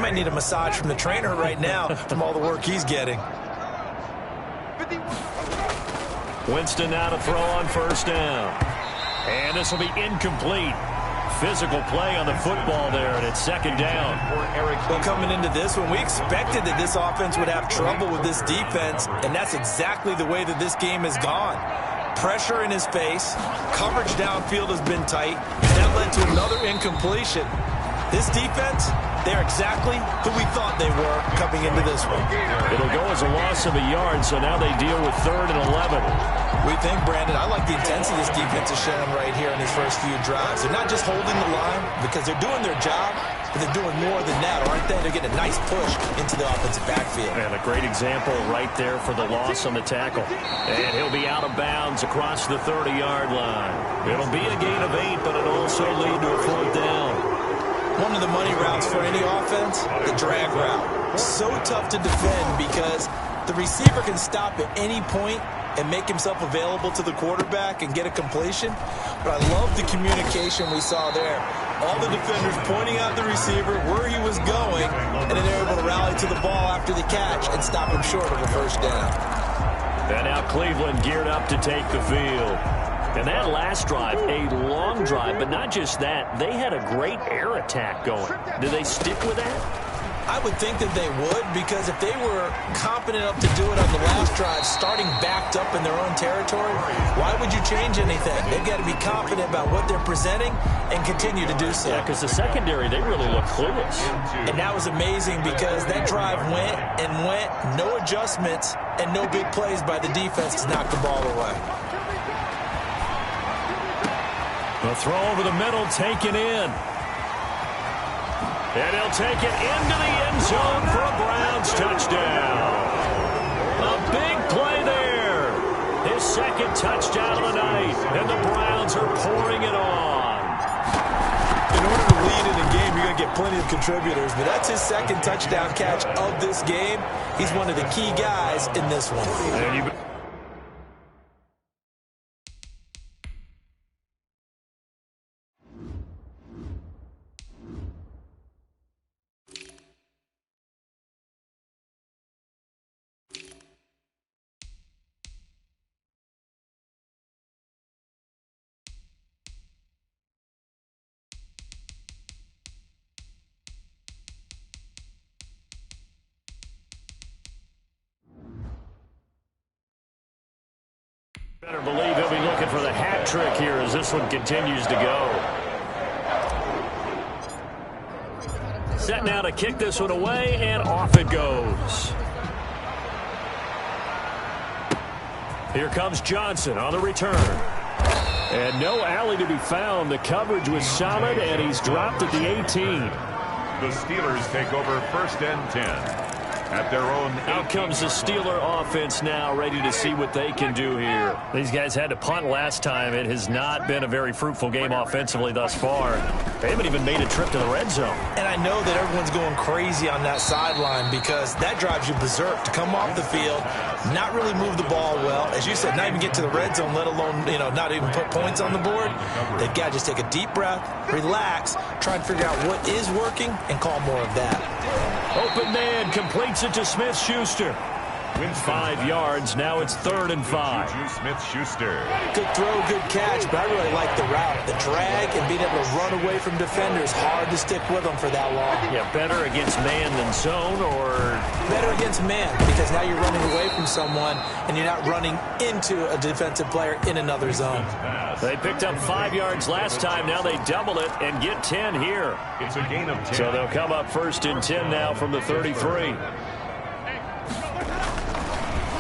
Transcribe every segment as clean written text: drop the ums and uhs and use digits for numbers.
might need a massage from the trainer right now from all the work he's getting. Winston now to throw on first down. And this will be incomplete. Physical play on the football there, and it's second down. Well, coming into this one, we expected that this offense would have trouble with this defense, and that's exactly the way that this game has gone. Pressure in his face, coverage downfield has been tight, and that led to another incompletion. This defense, they're exactly who we thought they were coming into this one. It'll go as a loss of a yard, so now they deal with 3rd and 11. We think, Brandon, I like the intensity this defense is showing right here in these first few drives. They're not just holding the line because they're doing their job, but they're doing more than that, aren't they? They're getting a nice push into the offensive backfield. And a great example right there for the loss on the tackle. And he'll be out of bounds across the 30-yard line. It'll be a gain of 8, but it'll also lead to a 4th down. One of the money routes for any offense, the drag route. So tough to defend because the receiver can stop at any point and make himself available to the quarterback and get a completion. But I love the communication we saw there. All the defenders pointing out the receiver where he was going, and then they're able to rally to the ball after the catch and stop him short of a first down. And now Cleveland geared up to take the field. And that last drive, a long drive, but not just that. They had a great air attack going. Do they stick with that? I would think that they would, because if they were competent enough to do it on the last drive, starting backed up in their own territory, why would you change anything? They've got to be confident about what they're presenting and continue to do so. Yeah, because the secondary, they really look clueless. And that was amazing because that drive went and went, no adjustments, and no big plays by the defense to knock the ball away. The throw over the middle, taken in. And he'll take it into the end zone for a Browns touchdown. A big play there. His second touchdown of the night. And the Browns are pouring it on. In order to lead in a game, you're going to get plenty of contributors. But that's his second touchdown catch of this game. He's one of the key guys in this one. Better believe he'll be looking for the hat trick here as this one continues to go. Set now to kick this one away, and off it goes. Here comes Johnson on the return. And no alley to be found. The coverage was solid, and he's dropped at the 18. The Steelers take over 1st and 10. At their own. Out comes the Steeler offense now, ready to see what they can do here. These guys had to punt last time. It has not been a very fruitful game offensively thus far. They haven't even made a trip to the red zone. And I know that everyone's going crazy on that sideline because that drives you berserk to come off the field, not really move the ball well. As you said, not even get to the red zone, let alone, not even put points on the board. They've got to just take a deep breath, relax, try and figure out what is working, and call more of that. Open man completes it to Smith-Schuster. 5 yards. Now it's 3rd and 5. Smith-Schuster. Good throw, good catch, but I really like the route. The drag and being able to run away from defenders. Hard to stick with them for that long. Yeah, better against man than zone, or? Better against man, because now you're running away from someone and you're not running into a defensive player in another zone. They picked up 5 yards last time. Now they double it and get 10 here. It's a gain of 10. So they'll come up 1st and 10 now from the 33.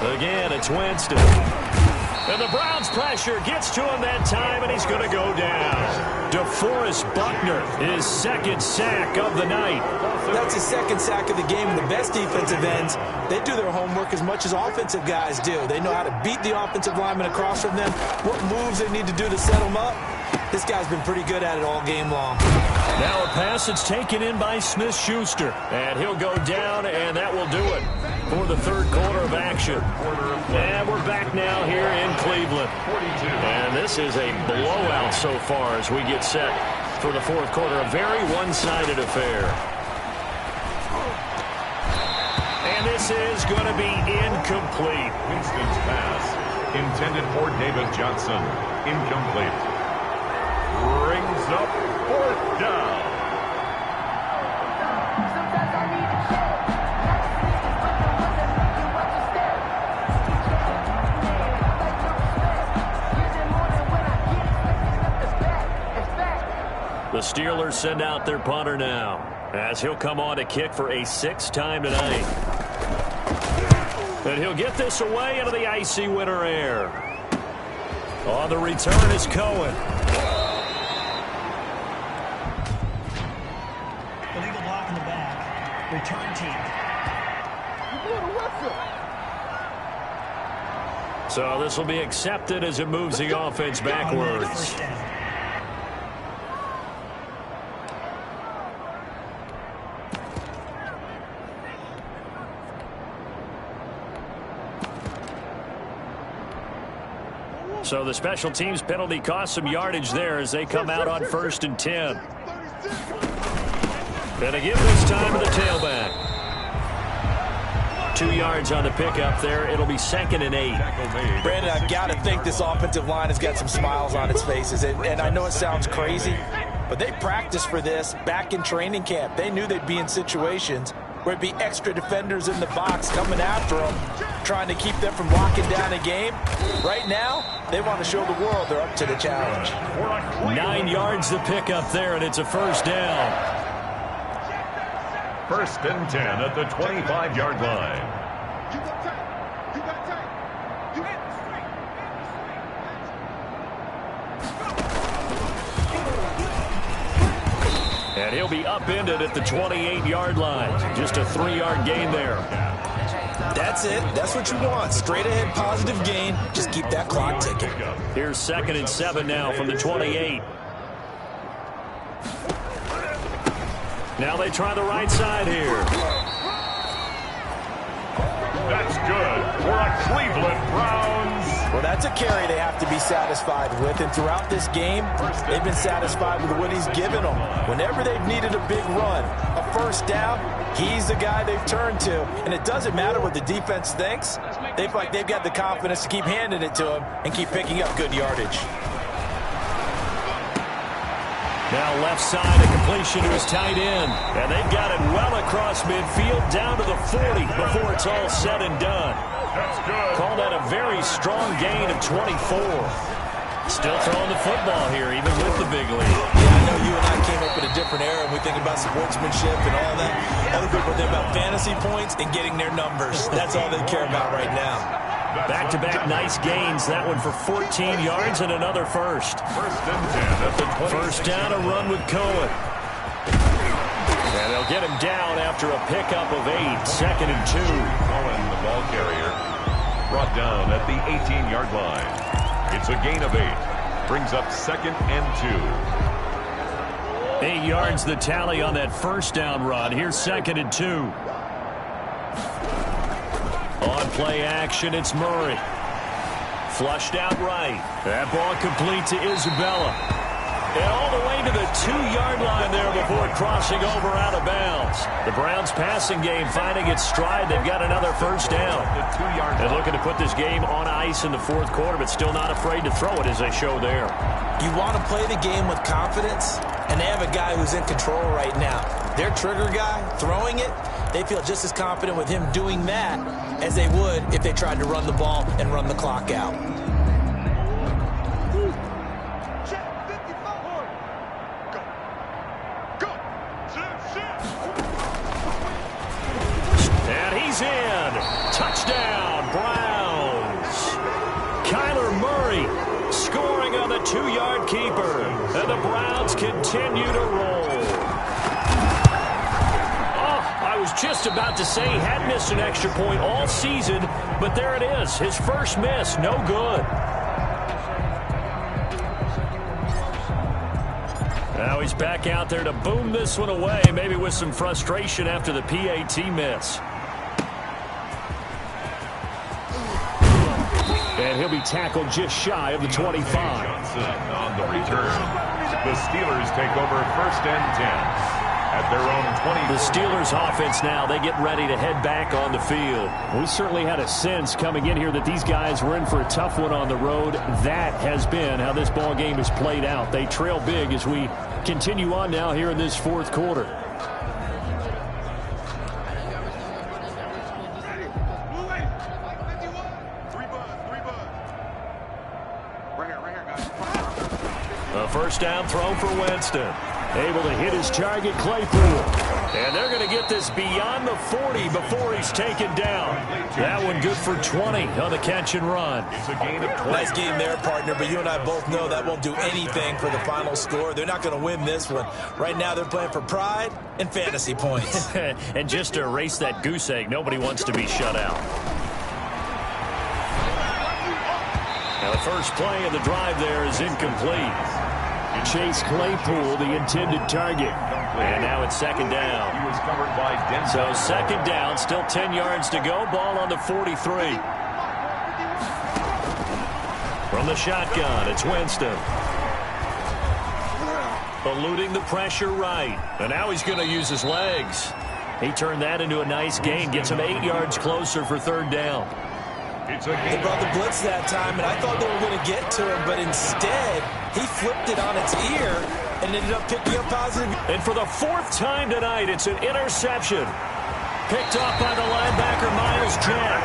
Again, it's Winston. And the Browns pressure gets to him that time, and he's going to go down. DeForest Buckner, his 2nd sack of the night. That's his 2nd sack of the game, and the best defensive ends, they do their homework as much as offensive guys do. They know how to beat the offensive lineman across from them, what moves they need to do to set them up. This guy's been pretty good at it all game long. Now a pass that's taken in by Smith-Schuster. And he'll go down, and that will do it for the 3rd quarter of action. And we're back now here in Cleveland. And this is a blowout so far as we get set for the 4th quarter. A very one-sided affair. And this is going to be incomplete. Winston's pass intended for David Johnson. Incomplete. Brings up fourth down. The Steelers send out their punter now, as he'll come on to kick for a sixth time tonight. And he'll get this away into the icy winter air. On the return is Cohen. Illegal block in the back. Return team. So this will be accepted as it moves the offense backwards. So the special teams penalty cost some yardage there as they come out on 1st and 10. And again this time to the tailback. 2 yards on the pickup there. It'll be 2nd and 8. Brandon, I've got to think this offensive line has got some smiles on its faces. And I know it sounds crazy, but they practiced for this back in training camp. They knew they'd be in situations where it'd be extra defenders in the box coming after them, trying to keep them from locking down a game. Right now, they want to show the world they're up to the challenge. 9 yards the pickup there, and it's a first down. 1st and 10 at the 25-yard line. And he'll be upended at the 28-yard line. Just a 3-yard gain there. That's it. That's what you want. Straight ahead positive gain. Just keep that clock ticking. Here's 2nd and 7 now from the 28. Now they try the right side here. That's good for a Cleveland Browns. Well, that's a carry they have to be satisfied with. And throughout this game, they've been satisfied with what he's given them. Whenever they've needed a big run, a first down, he's the guy they've turned to. And it doesn't matter what the defense thinks. They feel like they've got the confidence to keep handing it to him and keep picking up good yardage. Now left side, a completion to his tight end. And they've got it well across midfield down to the 40 before it's all said and done. That's good. Call that a very strong gain of 24. Still throwing the football here, even with the big lead. Yeah, I know you and I came up in a different era, and we think about sportsmanship and all that. Other people think about fantasy points and getting their numbers. That's all they care about right now. Back-to-back nice gains. That one for 14 yards and another first. 1st and 10 at the 26. First down, a run with Cohen. And they'll get him down after a pickup of 8. 2nd and 2. Cohen, the ball carrier, brought down at the 18-yard line. It's a gain of 8. Brings up 2nd and 2. 8 yards the tally on that first down run. Here's 2nd and 2. On play action, it's Murray. Flushed out right. That ball complete to Isabella. And all the way to the 2-yard line there before crossing over out of bounds. The Browns passing game finding its stride. They've got another first down. And looking to put this game on ice in the 4th quarter, but still not afraid to throw it as they show there. You want to play the game with confidence, and they have a guy who's in control right now. Their trigger guy, throwing it, they feel just as confident with him doing that as they would if they tried to run the ball and run the clock out. And he's in. Touchdown, Browns. Kyler Murray scoring on the 2-yard keeper. And the Browns continue to roll. I was just about to say he had missed an extra point all season, but there it is. His first miss, no good. Now he's back out there to boom this one away, maybe with some frustration after the PAT miss. And he'll be tackled just shy of the 25. Johnson on the return. The Steelers take over 1st and 10. at their own 20. The Steelers offense now, they get ready to head back on the field. We certainly had a sense coming in here that these guys were in for a tough one on the road. That has been how this ball game has played out. They trail big as we continue on now here in this fourth quarter. A first down throw for Winston. Able to hit his target, Claypool. And they're going to get this beyond the 40 before he's taken down. That one good for 20 on the catch and run. It's a gain of 20. Nice game there, partner, but you and I both know that won't do anything for the final score. They're not going to win this one. Right now they're playing for pride and fantasy points. And just to erase that goose egg, nobody wants to be shut out. Now the first play of the drive there is incomplete. Chase Claypool, the intended target. And now it's second down. He was covered by So second down, still 10 yards to go. Ball on the 43. From the shotgun, it's Winston. Eluding the pressure right. And now he's going to use his legs. He turned that into a nice gain. Gets him 8 yards closer for third down. They brought the blitz that time, and I thought they were going to get to him, but instead, he flipped it on its ear and ended up picking up positive. And for the fourth time tonight, it's an interception. Picked off by the linebacker, Miles Jack.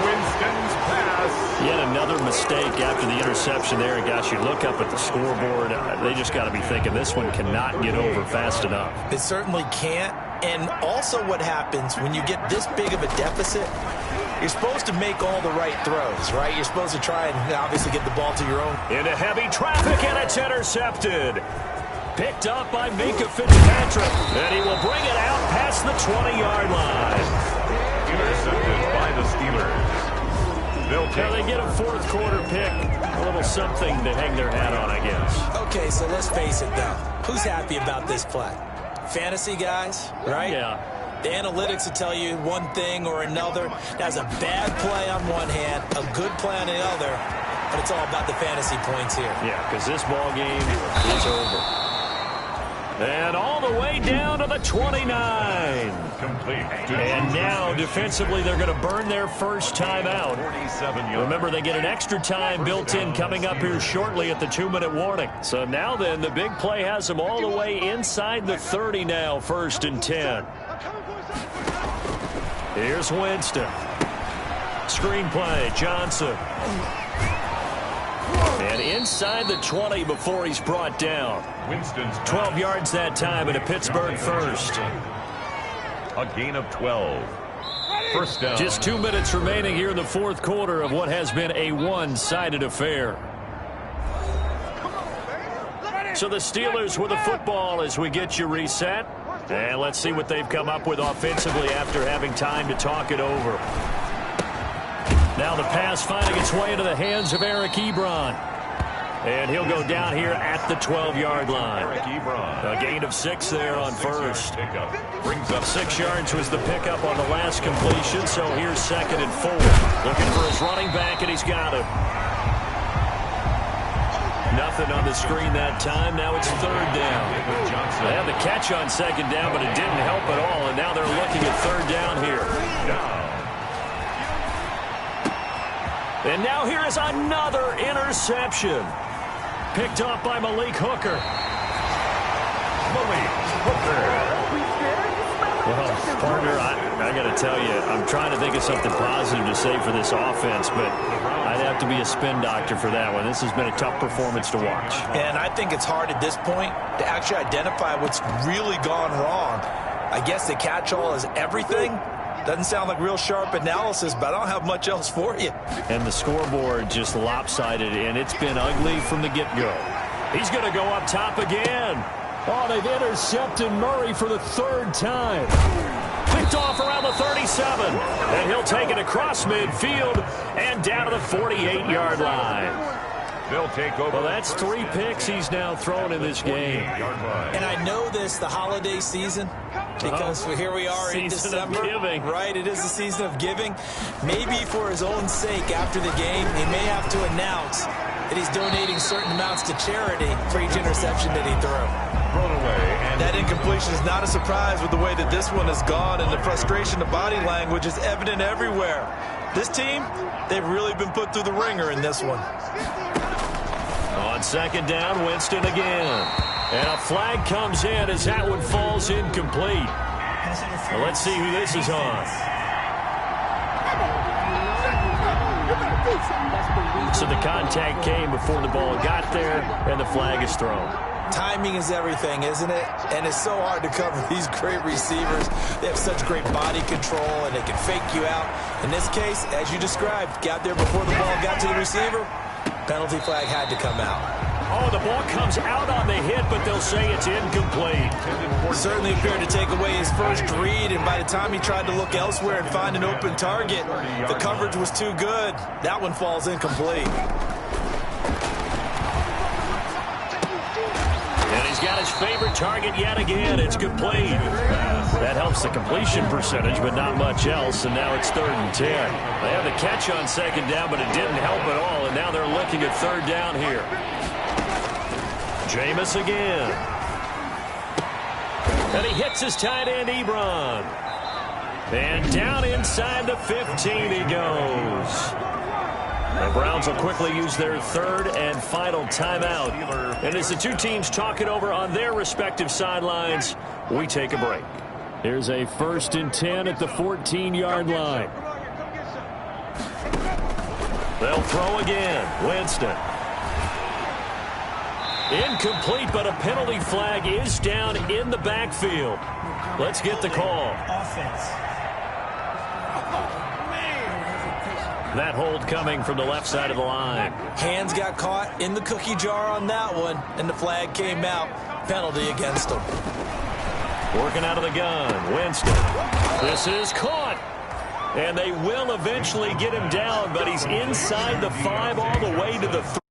Winston's pass. Yet another mistake after the interception there. Gosh, you look up at the scoreboard, they just got to be thinking this one cannot get over fast enough. It certainly can't. And also what happens when you get this big of a deficit, you're supposed to make all the right throws, right? You're supposed to try and obviously get the ball to your own. Into heavy traffic, and it's intercepted. Picked up by Minka Fitzpatrick. And he will bring it out past the 20-yard line. Intercepted by the Steelers. Now they get a fourth quarter pick. A little something to hang their hat on, I guess. Okay, so let's face it, though. Who's happy about this play? Fantasy guys, right? Yeah. The analytics will tell you one thing or another. That's a bad play on one hand, a good play on the other, but it's all about the fantasy points here. Yeah, because this ball game is over. And all the way down to the 29. Complete. And now, defensively, they're going to burn their first time out. 47 yards. Remember, they get an extra time built in coming up here shortly at the 2-minute warning. So now then, the big play has them all the way inside the 30 now, 1st and 10. Here's Winston. Screen play, Johnson. And inside the 20 before he's brought down. Winston's 12 yards that time and a Pittsburgh first. A gain of 12. First down. Just 2 minutes remaining here in the fourth quarter of what has been a one-sided affair. So the Steelers with the football as we get you reset. And let's see what they've come up with offensively after having time to talk it over. Now the pass finding its way into the hands of Eric Ebron. And he'll go down here at the 12-yard line. Eric Ebron. A gain of 6 there on first. Pickup. Brings up 6 yards was the pickup on the last completion, so here's 2nd and 4. Looking for his running back, and he's got him. Nothing on the screen that time. Now it's 3rd down. They had the catch on 2nd down, but it didn't help at all, and now they're looking at 3rd down here. And now here is another interception. Picked off by Malik Hooker. Malik Hooker. Well, partner, I got to tell you, I'm trying to think of something positive to say for this offense, but I'd have to be a spin doctor for that one. This has been a tough performance to watch. And I think it's hard at this point to actually identify what's really gone wrong. I guess the catch-all is everything. Doesn't sound like real sharp analysis, but I don't have much else for you. And the scoreboard just lopsided, and it's been ugly from the get-go. He's going to go up top again. Oh, they've intercepted Murray for the 3rd time. Picked off around the 37. And he'll take it across midfield and down to the 48-yard line. They'll take over. Well, that's 3 picks he's now thrown in this game. And I know this, the holiday season, because here we are in December. Right, it is the season of giving. Maybe for his own sake after the game, he may have to announce that he's donating certain amounts to charity for each interception that he threw. Thrown away. And That incompletion is not a surprise with the way that this one has gone, and the frustration of body language is evident everywhere. This team, they've really been put through the ringer in this one. On second down, Winston again. And a flag comes in as that one falls incomplete. Well, let's see who this is on. So the contact came before the ball got there, and the flag is thrown. Timing is everything, isn't it? And it's so hard to cover these great receivers. They have such great body control, and they can fake you out. In this case, as you described, got there before the ball got to the receiver. Penalty flag had to come out. Oh, the ball comes out on the hit, but they'll say it's incomplete. Certainly appeared to take away his first read, and by the time he tried to look elsewhere and find an open target, the coverage was too good. That one falls incomplete. And he's got his favorite target yet again. It's complete. That helps the completion percentage, but not much else, and now it's 3rd and 10. They have the catch on second down, but it didn't help at all, and now they're looking at 3rd down here. Jameis again. And he hits his tight end, Ebron. And down inside the 15 he goes. The Browns will quickly use their 3rd and final timeout. And as the two teams talk it over on their respective sidelines, we take a break. Here's a 1st and 10 at the 14-yard line. They'll throw again. Winston. Incomplete, but a penalty flag is down in the backfield. Let's get the call. Offense. That hold coming from the left side of the line. Hands got caught in the cookie jar on that one, and the flag came out. Penalty against him. Working out of the gun. Winston. This is caught. And they will eventually get him down, but he's inside the 5 all the way to the 3.